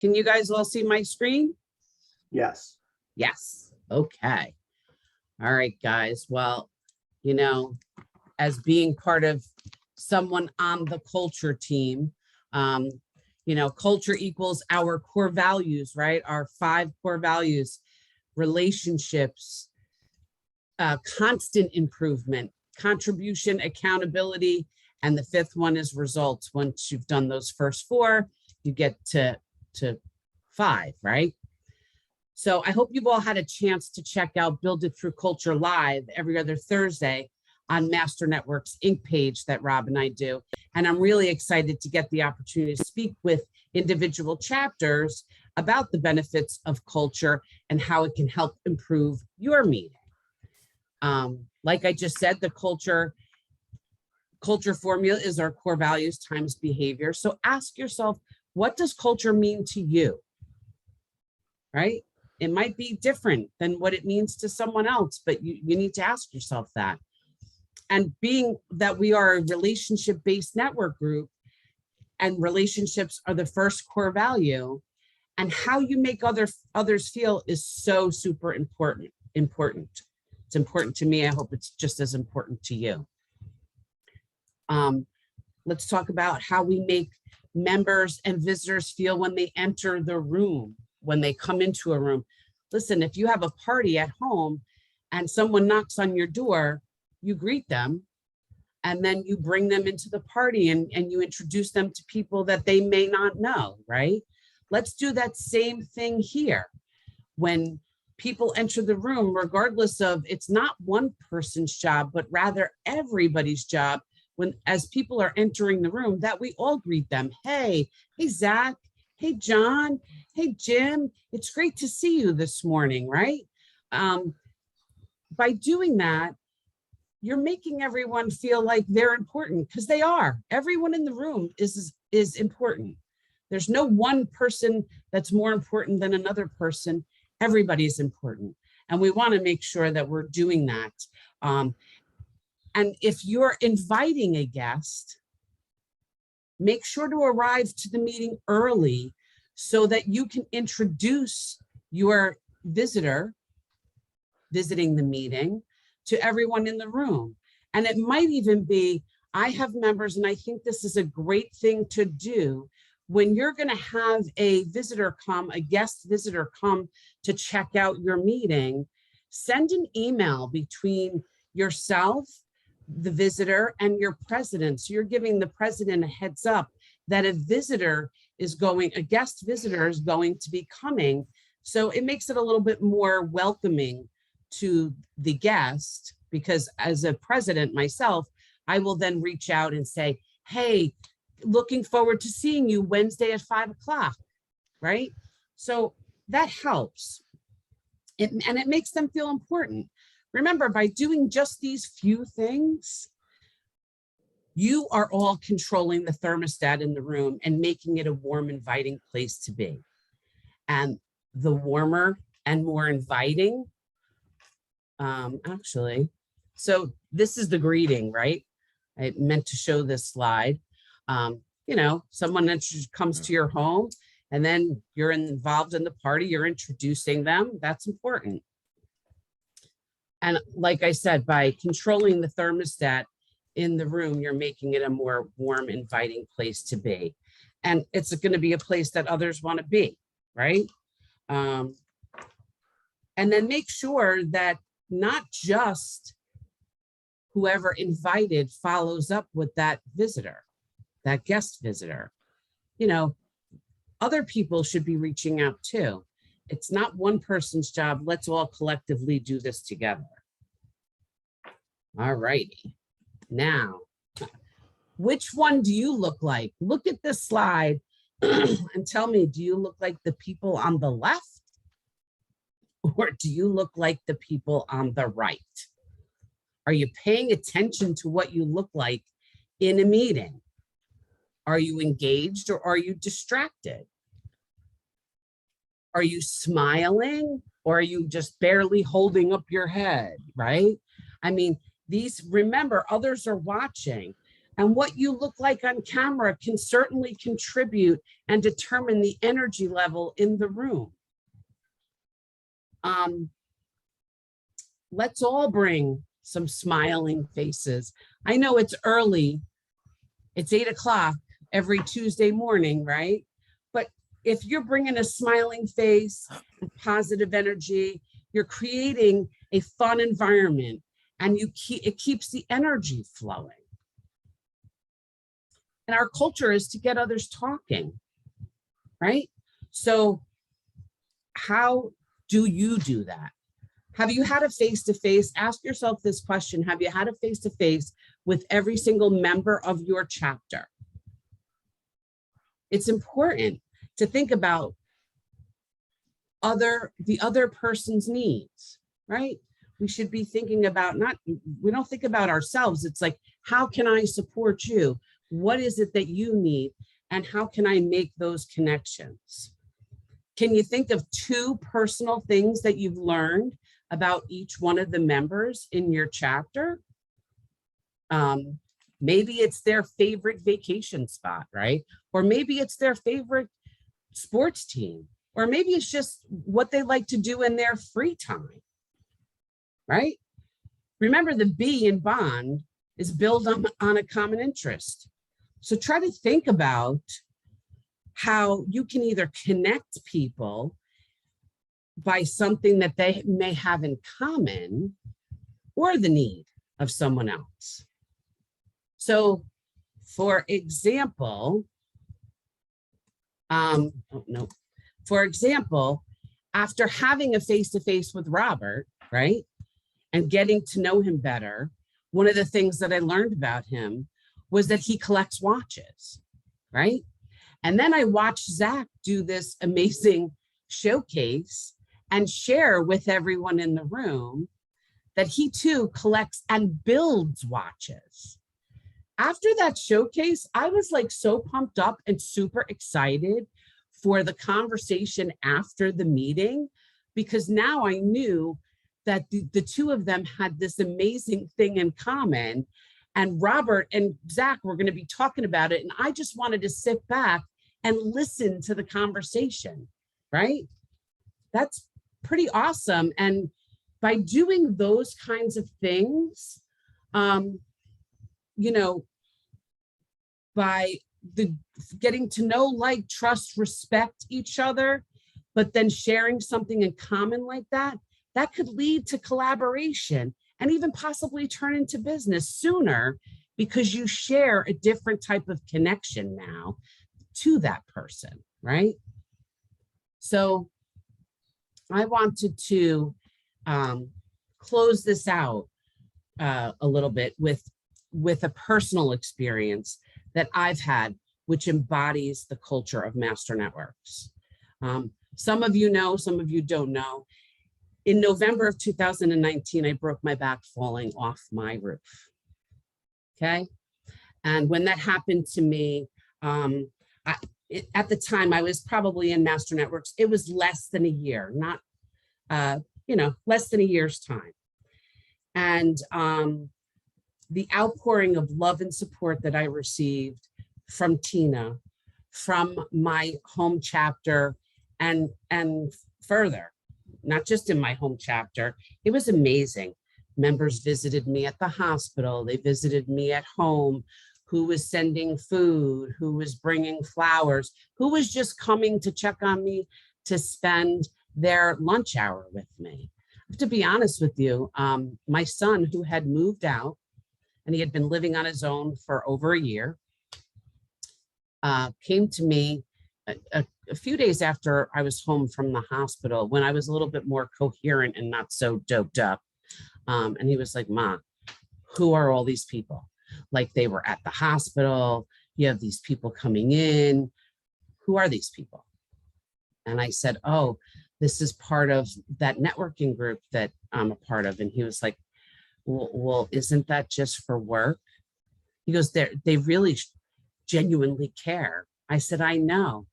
Can you guys all see my screen? Yes. Yes. Okay. All right, guys. Well, you know, as being part of someone on the culture team, you know, culture equals our core values, right? Our 5 core values: relationships, constant improvement, contribution, accountability, and the 5th one is results. Once you've done those first 4, you get to 5, right? So I hope you've all had a chance to check out Build It Through Culture Live every other Thursday on Master Networks Inc. page that Rob and I do. And I'm really excited to get the opportunity to speak with individual chapters about the benefits of culture and how it can help improve your meeting. Like I just said, the culture formula is our core values times behavior. So ask yourself, what does culture mean to you? Right? It might be different than what it means to someone else, but you need to ask yourself that. And being that we are a relationship-based network group, and relationships are the first core value, and how you make others feel is so super important. It's important to me. I hope it's just as important to you. Let's talk about how we make members and visitors feel when they enter the room, when they come into a room. Listen, if you have a party at home and someone knocks on your door, you greet them, and then you bring them into the party and you introduce them to people that they may not know, right? Let's do that same thing here. When people enter the room, regardless of, it's not one person's job, but rather everybody's job, when as people are entering the room, that we all greet them. Hey Zach, hey John, hey Jim, it's great to see you this morning, right? By doing that, you're making everyone feel like they're important, because they are. Everyone in the room is important. There's no one person that's more important than another person. Everybody's important. And we want to make sure that we're doing that. And if you're inviting a guest, make sure to arrive to the meeting early so that you can introduce your visitor visiting the meeting to everyone in the room. And it might even be, I have members, and I think this is a great thing to do, when you're going to have a visitor come, a guest visitor come to check out your meeting, send an email between yourself, the visitor, and your president. So you're giving the president a heads up that a guest visitor is going to be coming. So it makes it a little bit more welcoming to the guest, because as a president myself, I will then reach out and say, hey, looking forward to seeing you Wednesday at 5 o'clock, right? So that helps. And it makes them feel important. Remember, by doing just these few things, you are all controlling the thermostat in the room and making it a warm, inviting place to be. And the warmer and more inviting, so this is the greeting, right? I meant to show this slide. You know, someone comes to your home and then you're involved in the party, you're introducing them. That's important. And like I said, by controlling the thermostat in the room, you're making it a more warm, inviting place to be. And it's going to be a place that others want to be, right? And then make sure that not just whoever invited follows up with that visitor, that guest visitor. You know, other people should be reaching out too. It's not one person's job. Let's all collectively do this together. All righty. Now, which one do you look like? Look at this slide and tell me, do you look like the people on the left? Or do you look like the people on the right? Are you paying attention to what you look like in a meeting? Are you engaged or are you distracted? Are you smiling or are you just barely holding up your head, right? I mean, remember, others are watching. And what you look like on camera can certainly contribute and determine the energy level in the room. Let's all bring some smiling faces. I know it's early. It's 8 o'clock every Tuesday morning, right? But if you're bringing a smiling face and positive energy, you're creating a fun environment, and it keeps the energy flowing. And our culture is to get others talking, right? So how do you do that? Have you had a face-to-face? Ask yourself this question. Have you had a face-to-face with every single member of your chapter? It's important to think about the other person's needs, right? We should be thinking about we don't think about ourselves. It's like, how can I support you? What is it that you need? And how can I make those connections? Can you think of 2 personal things that you've learned about each one of the members in your chapter? Maybe it's their favorite vacation spot, right? Or maybe it's their favorite sports team, or maybe it's just what they like to do in their free time, right? Remember, the B in bond is built on a common interest. So try to think about how you can either connect people by something that they may have in common, or the need of someone else. So for example, after having a face-to-face with Robert, right, and getting to know him better, one of the things that I learned about him was that he collects watches, right? And then I watched Zach do this amazing showcase and share with everyone in the room that he too collects and builds watches. After that showcase, I was like so pumped up and super excited for the conversation after the meeting, because now I knew that the 2 of them had this amazing thing in common, and Robert and Zach were going to be talking about it. And I just wanted to sit back and listen to the conversation, right? That's pretty awesome. And by doing those kinds of things, you know, by getting to know, like, trust, respect each other, but then sharing something in common like that, that could lead to collaboration and even possibly turn into business sooner, because you share a different type of connection now to that person, right? So I wanted to close this out a little bit with a personal experience that I've had, which embodies the culture of Master Networks. Some of you know, some of you don't know. In November of 2019, I broke my back falling off my roof. Okay. And when that happened to me, at the time I was probably in Master Networks. It was less than a year, not, less than a year's time. And the outpouring of love and support that I received from Tina, from my home chapter, and further, not just in my home chapter, it was amazing. Members visited me at the hospital. They visited me at home. Who was sending food, who was bringing flowers, who was just coming to check on me, to spend their lunch hour with me. To be honest with you, my son, who had moved out and he had been living on his own for over a year, came to me a few days after I was home from the hospital, when I was a little bit more coherent and not so doped up. And he was like, "Ma, who are all these people? Like, they were at the hospital. You have these people coming in. Who are these people?" And I said, "Oh, this is part of that networking group that I'm a part of." And he was like, well, isn't that just for work? He goes, they really genuinely care. I said, I know.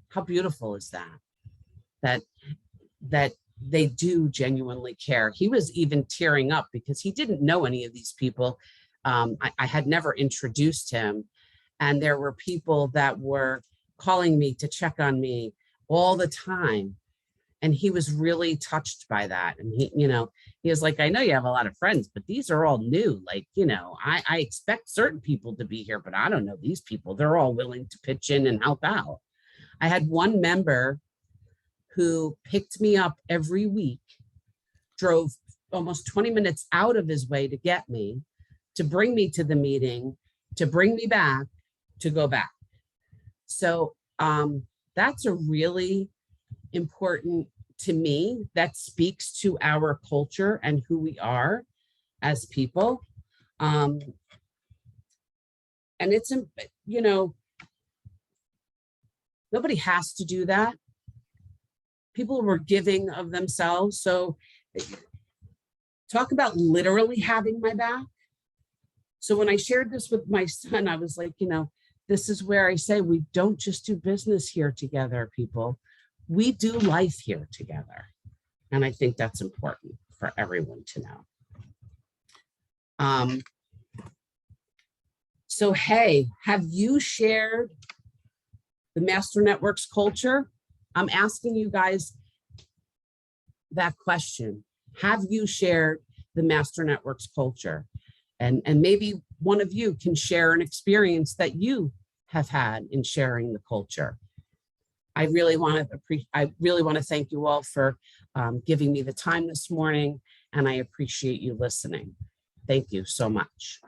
How beautiful is that? That they do genuinely care. He was even tearing up because he didn't know any of these people. I had never introduced him. And there were people that were calling me to check on me all the time. And he was really touched by that. And he was like, I know you have a lot of friends, but these are all new. Like, I expect certain people to be here, but I don't know these people. They're all willing to pitch in and help out. I had one member who picked me up every week, drove almost 20 minutes out of his way to get me, to bring me to the meeting, to bring me back, to go back. So that's a really important to me. That speaks to our culture and who we are as people. And it's, nobody has to do that. People were giving of themselves. So talk about literally having my back. So when I shared this with my son, I was like, this is where I say, we don't just do business here together, people. We do life here together. And I think that's important for everyone to know. So, hey, have you shared the Master Networks culture? I'm asking you guys that question. Have you shared the Master Networks culture? And maybe one of you can share an experience that you have had in sharing the culture. I really want to thank you all for giving me the time this morning, and I appreciate you listening. Thank you so much.